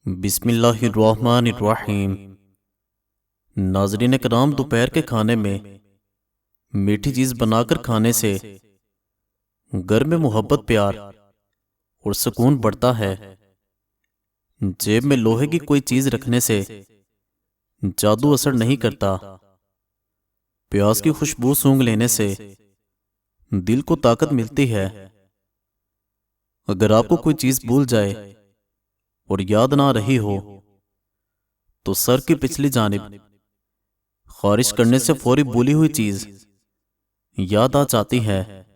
बिस्मिल्लाहिर्रहमानिर्रहीम। नाज़रीन कराम, दोपहर के खाने में मीठी चीज़ बनाकर खाने से घर में मोहब्बत, प्यार और सुकून बढ़ता है। जेब में लोहे की कोई चीज़ रखने से जादू असर नहीं करता। प्याज की खुशबू सूंघ लेने से दिल को ताकत मिलती है। अगर आपको कोई चीज़ भूल जाए और याद ना रही हो तो सर की पिछली जानिब खारिश करने से फौरी भूली हुई चीज याद आ जाती है।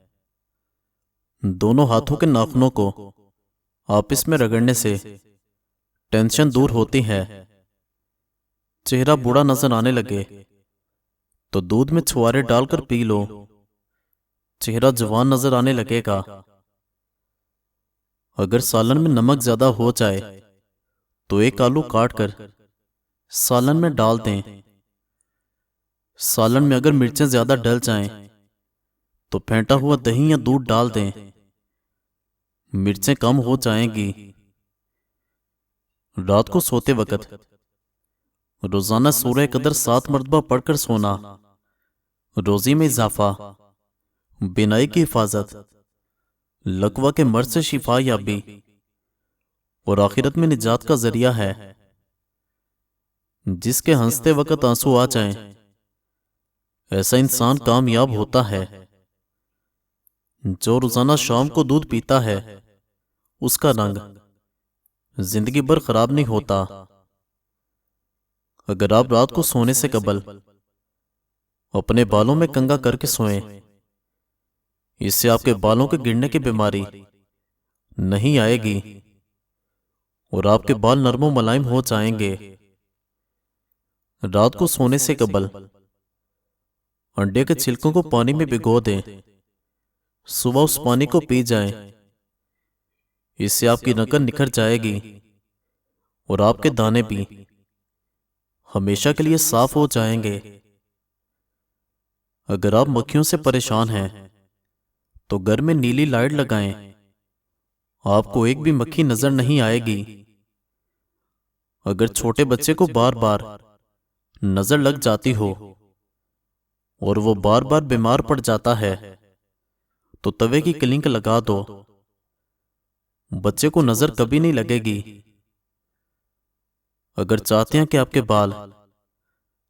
दोनों हाथों के नाखूनों को आपस में रगड़ने से टेंशन दूर होती है। चेहरा बूढ़ा नजर आने लगे तो दूध में छुआरे डालकर पी लो, चेहरा जवान नजर आने लगेगा। अगर सालन में नमक ज्यादा हो जाए तो एक आलू काट कर सालन में डाल दें। सालन में अगर मिर्चें ज्यादा डल जाएं तो फेंटा हुआ दही या दूध डाल दें, मिर्चें कम हो जाएंगी। रात को सोते वक्त रोजाना सूरह कदर 7 मरतबा पढ़कर सोना रोजी में इजाफा, बिनाई की हिफाजत, लकवा के मर्ज से शिफा याबी और आखिरत में निजात का जरिया है। जिसके हंसते वक्त आंसू आ जाएं, ऐसा इंसान कामयाब होता है। जो रोजाना शाम को दूध पीता है उसका रंग जिंदगी भर खराब नहीं होता। अगर आप रात को सोने से कबल अपने बालों में कंघा करके सोएं, इससे आपके बालों के गिरने की बीमारी नहीं आएगी और आपके बाल नरमो मुलायम हो जाएंगे। रात को सोने से कबल अंडे के छिलकों को पानी में भिगो दें, सुबह उस पानी को पी जाएं। इससे आपकी नकल निखर जाएगी और आपके दाने भी हमेशा के लिए साफ हो जाएंगे। अगर आप मक्खियों से परेशान हैं तो घर में नीली लाइट लगाएं, आपको एक भी मक्खी नजर नहीं आएगी। अगर छोटे बच्चे को बार बार नजर लग जाती हो और वो बार बार बीमार पड़ जाता है तो तवे की क्लिंक लगा दो, बच्चे को नजर कभी नहीं लगेगी। अगर चाहते हैं कि आपके बाल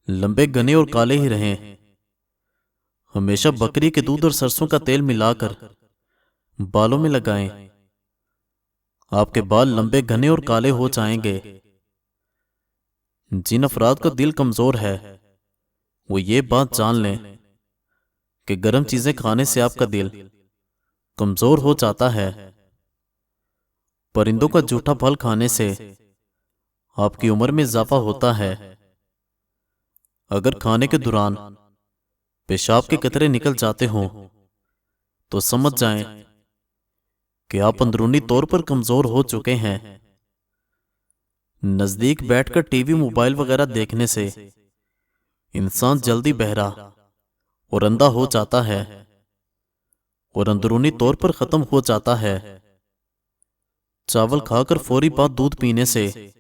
लंबे, घने और काले ही रहें, हमेशा बकरी के दूध और सरसों का तेल मिलाकर बालों में लगाएं। आपके बाल लंबे, घने और काले हो जाएंगे। जिन अफराद का दिल कमजोर है वो ये बात जान लें कि गर्म चीजें खाने से आपका दिल कमजोर हो जाता है। परिंदों का जूठा फल खाने से आपकी उम्र में इजाफा होता है। अगर खाने के दौरान पेशाब के कतरे निकल जाते हों तो समझ जाएं कि आप अंदरूनी तौर पर कमजोर हो चुके हैं। नजदीक बैठकर टीवी, मोबाइल वगैरह देखने से इंसान जल्दी बहरा और अंधा हो जाता है और अंदरूनी तौर पर खत्म हो जाता है। चावल खाकर फौरी बाद दूध पीने से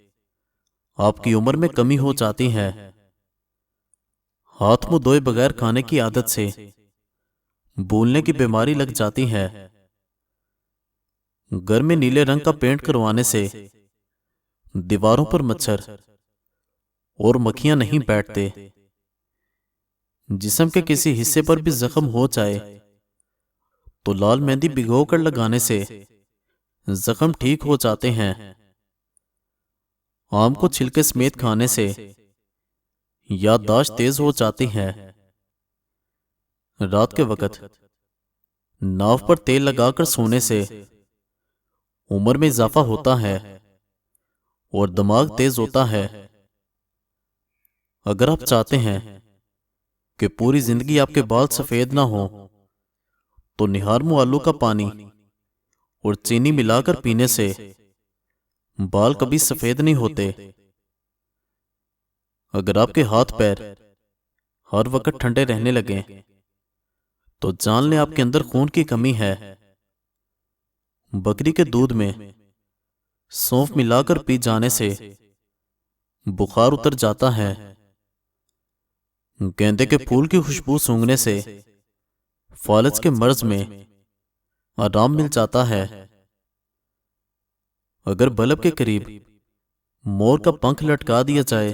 आपकी उम्र में कमी हो जाती है। हाथ मुंह धोए बगैर खाने की आदत से भूलने की बीमारी लग जाती है। घर में नीले रंग का पेंट करवाने से दीवारों पर मच्छर और मक्खियां नहीं बैठते। जिस्म के किसी हिस्से पर भी जख्म हो जाए तो लाल मेहंदी भिगोकर लगाने से जख्म ठीक हो जाते हैं। आम को छिलके समेत खाने से याददाश्त तेज हो जाती है। रात के वक्त नाव पर तेल लगाकर सोने से उम्र में इजाफा होता है और दिमाग तेज होता है। अगर आप चाहते हैं कि पूरी जिंदगी आपके बाल सफेद ना हो तो निहारमू आलू का पानी और चीनी मिलाकर पीने से बाल कभी सफेद नहीं होते। अगर आपके हाथ पैर हर वक्त ठंडे रहने लगे तो जान लें आपके अंदर खून की कमी है। बकरी के दूध में सौंफ मिलाकर पी जाने से बुखार उतर जाता है। गेंदे के फूल की खुशबू सूंघने से फालज के मर्ज में आराम मिल जाता है। अगर बल्ब के करीब मोर का पंख लटका दिया जाए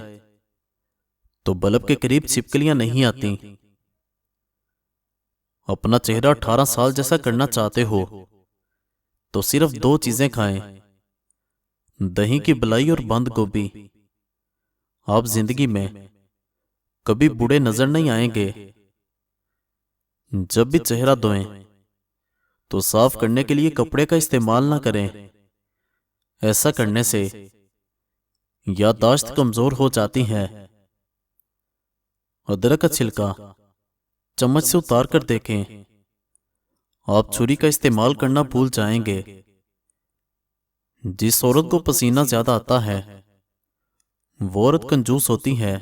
तो बल्ब के करीब छिपकलियां नहीं आती। अपना चेहरा 18 साल जैसा करना चाहते हो तो सिर्फ 2 चीजें खाएं, दही की बलाई और बंद गोभी। आप जिंदगी में कभी बूढ़े नजर नहीं आएंगे। जब भी चेहरा धोएं तो साफ करने के लिए कपड़े का इस्तेमाल ना करें। ऐसा करने से याददाश्त कमजोर हो जाती है। अदरक का छिलका चम्मच से उतार कर देखें। आप छुरी का इस्तेमाल करना भूल जाएंगे। जिस औरत को पसीना ज्यादा आता है वो औरत कंजूस होती है।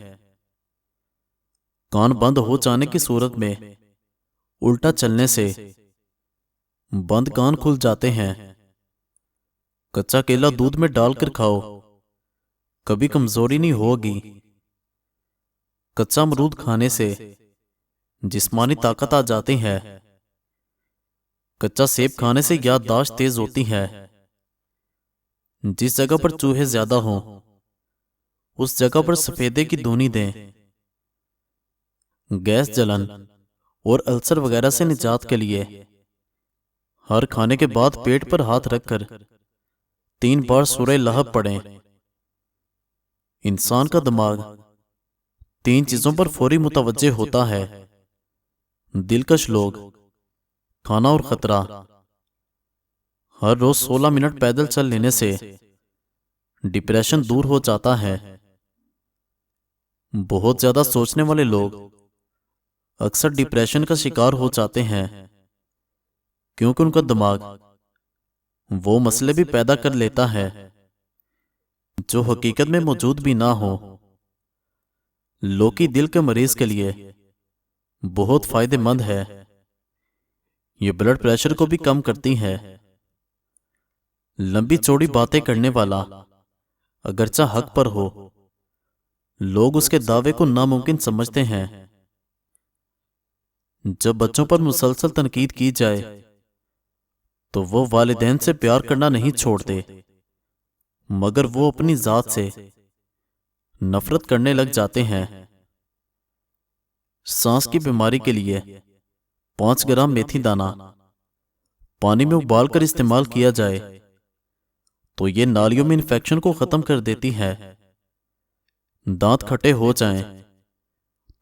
कान बंद हो जाने की सूरत में उल्टा चलने से बंद कान खुल जाते हैं। कच्चा केला दूध में डालकर खाओ, कभी कमजोरी नहीं होगी। कच्चा अमरूद खाने से जिस्मानी ताकत आ जाती है। कच्चा सेब खाने से याददाश्त तेज होती है। जिस जगह पर चूहे ज्यादा हों उस जगह पर सफेदे की धुनी दें। गैस, जलन और अल्सर वगैरह से निजात के लिए हर खाने के बाद पेट पर हाथ रखकर 3 बार सूरह लहब पढ़ें। इंसान का दिमाग 3 चीजों पर फौरी मुतवज्जे होता है: दिलकश लोग, खाना और खतरा। हर रोज 16 मिनट पैदल चल लेने से डिप्रेशन दूर हो जाता है। बहुत ज्यादा सोचने वाले लोग अक्सर डिप्रेशन का शिकार हो जाते हैं क्योंकि उनका दिमाग वो मसले भी पैदा कर लेता है जो हकीकत में मौजूद भी ना हो। लौकी दिल के मरीज के लिए बहुत फायदेमंद है। ये ब्लड प्रेशर को भी कम करती है। लंबी चौड़ी बातें करने वाला अगरचा हक पर हो, लोग उसके दावे को नामुमकिन समझते हैं। जब बच्चों पर मुसलसल तनकीद की जाए तो वो वालिदैन से प्यार करना नहीं छोड़ते, मगर वो अपनी जात से नफरत करने लग जाते हैं। सांस की बीमारी के लिए 5 ग्राम मेथी दाना पानी में उबालकर इस्तेमाल किया जाए तो ये नालियों में इन्फेक्शन को खत्म कर देती है। दांत खट्टे हो जाएं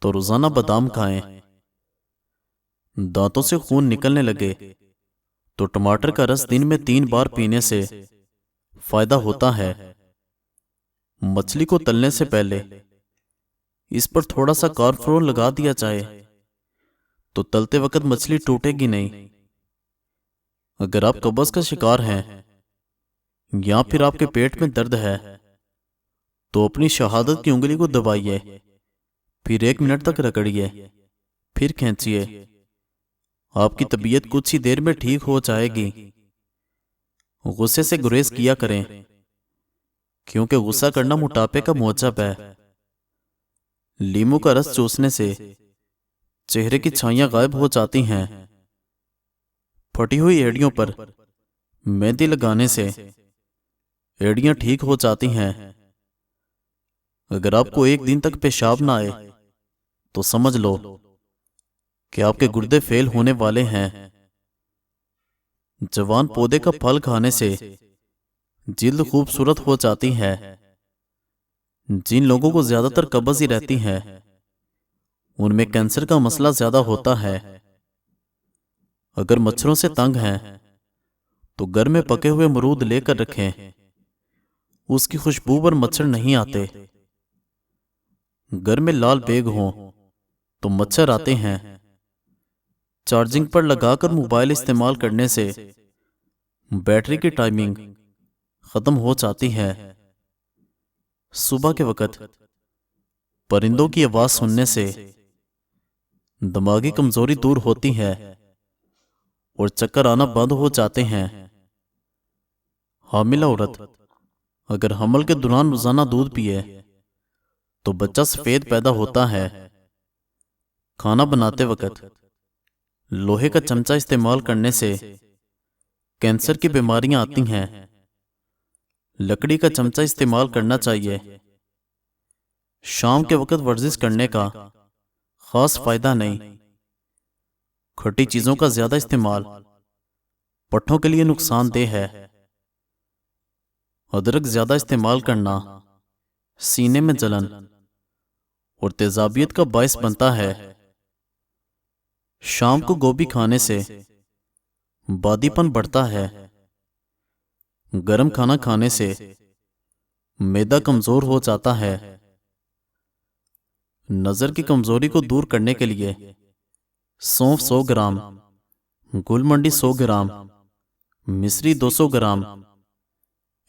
तो रोजाना बादाम खाएं। दांतों से खून निकलने लगे तो टमाटर का रस दिन में 3 बार पीने से फायदा होता है। मछली को तलने से पहले इस पर थोड़ा सा कॉर्नफ्लोर लगा दिया जाए तो तलते वक्त मछली टूटेगी नहीं। अगर आप कब्ज का शिकार हैं या फिर आपके पेट में दर्द है तो अपनी शहादत की उंगली को दबाइए, फिर 1 मिनट तक रगड़िए, फिर खींचिए। आपकी तबीयत कुछ ही देर में ठीक हो जाएगी। गुस्से से गुरेज किया करें क्योंकि गुस्सा करना मोटापे का मौजब है। लीमू का रस चूसने से चेहरे की छाइयां गायब हो जाती हैं। फटी हुई एड़ियों पर मेहंदी लगाने से एड़ियां ठीक हो जाती हैं। अगर आपको 1 दिन तक पेशाब ना आए तो समझ लो कि आपके गुर्दे फेल होने वाले हैं। जवान पौधे का फल खाने से जिल्द खूबसूरत हो जाती है। जिन लोगों को ज्यादातर कब्ज ही रहती है उनमें कैंसर का मसला ज्यादा होता है। अगर मच्छरों से तंग हैं तो घर में पके हुए अमरूद लेकर रखें, उसकी खुशबू पर मच्छर नहीं आते। घर में लाल बेग हो तो मच्छर आते हैं। चार्जिंग पर लगाकर मोबाइल इस्तेमाल करने से बैटरी की टाइमिंग खत्म हो जाती है। सुबह के वक्त परिंदों की आवाज सुनने से दिमागी कमजोरी दूर होती है और चक्कर आना बंद हो जाते हैं। हामिला औरत अगर हमल के दौरान रोजाना दूध पिए तो बच्चा सफेद पैदा होता है। खाना बनाते वक्त लोहे का चमचा इस्तेमाल करने से कैंसर की बीमारियां आती हैं। लकड़ी का चमचा इस्तेमाल करना चाहिए। शाम के वक्त वर्जिश करने का खास फायदा नहीं। खट्टी चीजों का ज्यादा इस्तेमाल पट्ठों के लिए नुकसानदेह है। अदरक ज्यादा इस्तेमाल करना सीने में जलन और तेजाबियत का बायस बनता है। शाम को गोभी खाने से बादीपन बढ़ता है। गर्म खाना खाने से मैदा कमजोर हो जाता है। नजर की कमजोरी को दूर करने के लिए सौंफ 100 ग्राम, गुलमंडी 100 ग्राम, मिश्री 200 ग्राम,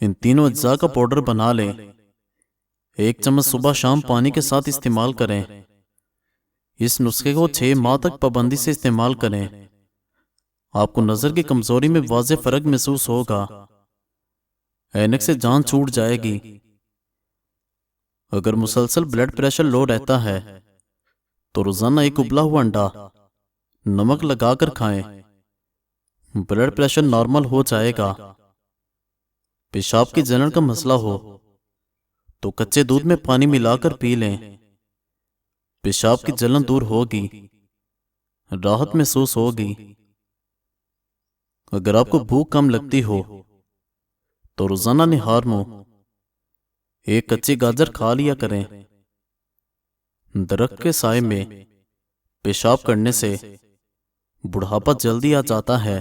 इन तीनों अज्जा का पाउडर बना लें। 1 चम्मच सुबह शाम पानी के साथ इस्तेमाल करें। इस नुस्खे को 6 माह तक पाबंदी से इस्तेमाल करें। आपको नजर की कमजोरी में वाज़ेह फर्क महसूस होगा। ऐनक से जान छूट जाएगी। अगर मुसलसल ब्लड प्रेशर लो रहता है तो रोजाना एक उबला हुआ अंडा नमक लगाकर खाएं। ब्लड प्रेशर नॉर्मल हो जाएगा। पेशाब की जलन का मसला हो तो कच्चे दूध में पानी मिलाकर पी लें। पेशाब की जलन दूर होगी, राहत महसूस होगी। अगर आपको भूख कम लगती हो तो रोजाना निहार मुंह 1 कच्ची गाजर खा लिया करें। दरख्त के साए में पेशाब करने से बुढ़ापा जल्दी आ जाता है।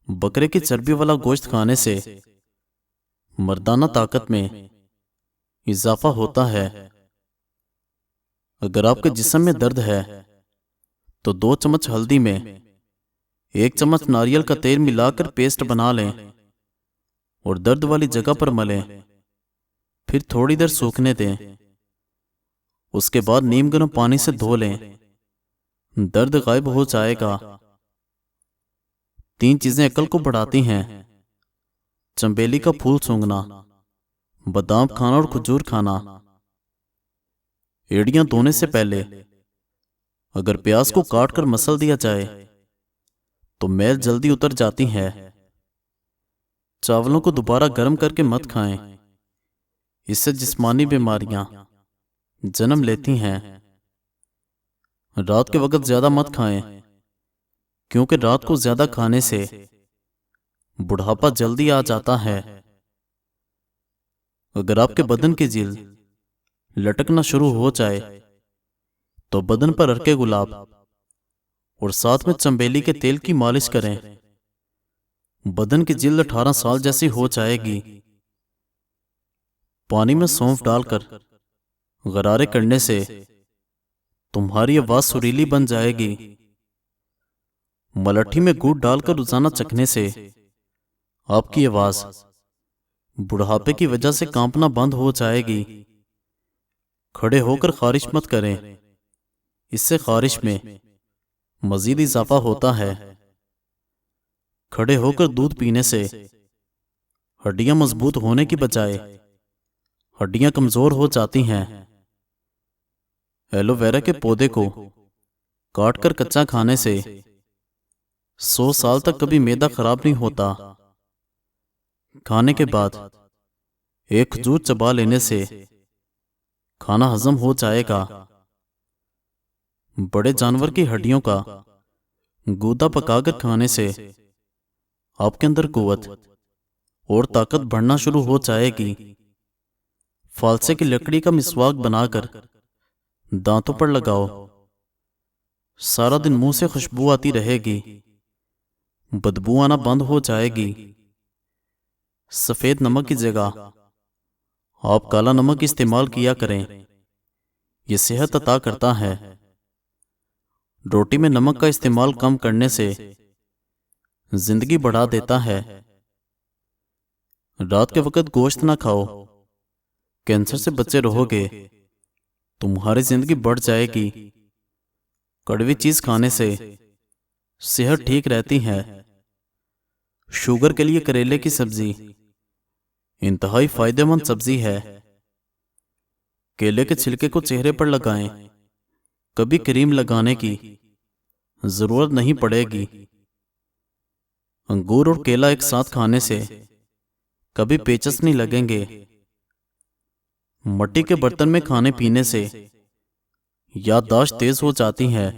बकरे की चर्बी वाला गोश्त खाने से मर्दाना ताकत में इजाफा होता है। अगर आपके जिस्म में दर्द है तो 2 चम्मच हल्दी में 1 चम्मच नारियल का तेल मिलाकर पेस्ट बना लें और दर्द वाली जगह पर मलें। फिर थोड़ी देर सूखने दें। उसके बाद नीम गर्म पानी से धो लें। दर्द गायब हो जाएगा। 3 चीजें अकल को बढ़ाती हैं: चंबेली का फूल सूंघना, बादाम खाना और खजूर खाना। एड़ियां धोने से पहले अगर प्याज को काट कर मसल दिया जाए तो मैल जल्दी उतर जाती है। चावलों को दोबारा गर्म करके मत खाएं, इससे जिस्मानी बीमारियां जन्म लेती हैं। रात के वक्त ज्यादा मत खाएं, क्योंकि रात को ज्यादा खाने से बुढ़ापा जल्दी आ जाता है। अगर आपके बदन की जिल्द लटकना शुरू हो जाए तो बदन पर अर्के गुलाब और साथ में चंबेली के तेल की मालिश करें। बदन की जिल्द 18 साल जैसी हो जाएगी। पानी में सौंफ डालकर गरारे करने से तुम्हारी आवाज सुरीली बन जाएगी। मलट्ठी में गुड़ डालकर रोजाना चखने से आपकी आवाज बुढ़ापे की वजह से कांपना बंद हो जाएगी। खड़े होकर खारिश मत करें, इससे खारिश में मजीद इजाफा होता है। खड़े होकर दूध पीने से हड्डियां मजबूत होने की बजाय हड्डियां कमजोर हो जाती हैं। एलोवेरा के पौधे को काटकर कच्चा खाने से 100 साल तक कभी मैदा खराब नहीं होता। खाने के बाद 1 खजूर चबा लेने से खाना हजम हो जाएगा। बड़े जानवर की हड्डियों का गूदा पकाकर खाने से आपके अंदर कुव्वत और ताकत बढ़ना शुरू हो जाएगी। फालसे की लकड़ी का मिसवाक बनाकर दांतों पर लगाओ। सारा दिन मुंह से खुशबू आती रहेगी, बदबू आना बंद हो जाएगी। सफेद नमक की जगह आप काला नमक इस्तेमाल किया करें, यह सेहत अता करता है। रोटी में नमक का इस्तेमाल कम करने से जिंदगी बढ़ा देता है। रात के वक्त गोश्त ना खाओ, कैंसर से बचे रहोगे, तुम्हारी जिंदगी बढ़ जाएगी। कड़वी चीज खाने से सेहत ठीक रहती है। शुगर के लिए करेले की सब्जी, इंतहाई फायदेमंद सब्जी है। केले के छिलके को चेहरे पर लगाएं, कभी क्रीम लगाने की जरूरत नहीं पड़ेगी। अंगूर और केला एक साथ खाने से कभी पेचस नहीं लगेंगे। मिट्टी के बर्तन में खाने पीने से याददाश्त तेज हो जाती है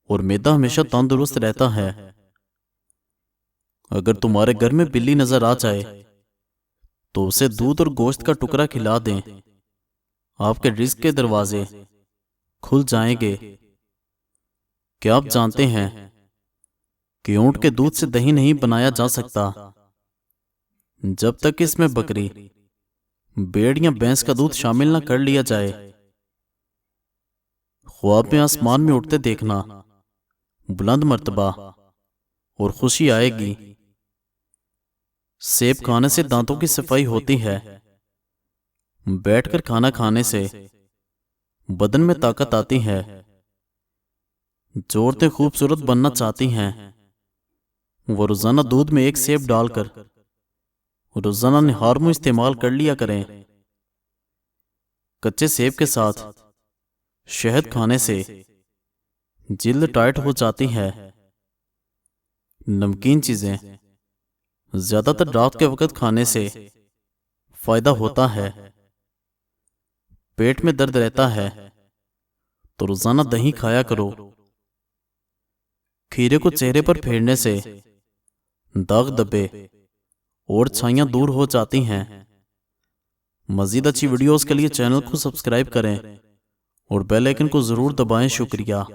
और मैदा हमेशा तंदुरुस्त रहता है। अगर तुम्हारे घर में बिल्ली नजर आ जाए तो उसे दूध और गोश्त का टुकड़ा खिला दें, आपके रिज्क के दरवाजे खुल जाएंगे। क्या आप जानते हैं कि ऊंट के दूध से दही नहीं बनाया जा सकता जब तक इसमें बकरी, भेड़ या भैंस का दूध शामिल न कर लिया जाए। ख्वाब में आसमान में उड़ते देखना बुलंद मर्तबा और खुशी आएगी। सेब खाने से दांतों की सफाई होती है। बैठकर खाना खाने से बदन में ताकत आती है। जो औरतें खूबसूरत बनना चाहती हैं वो रोजाना दूध में एक सेब डालकर रोजाना निहार मुंह इस्तेमाल कर लिया करें। कच्चे सेब के साथ शहद खाने से जिल्द टाइट हो जाती है। नमकीन चीजें ज्यादातर रात के वक्त खाने से फायदा होता है। पेट में दर्द रहता है तो रोजाना दही खाया करो। खीरे को चेहरे पर फेरने से दाग धब्बे और छाइयां दूर हो जाती हैं। मजीद अच्छी वीडियोस के लिए चैनल को सब्सक्राइब करें और बेल आइकन को जरूर दबाएं। शुक्रिया।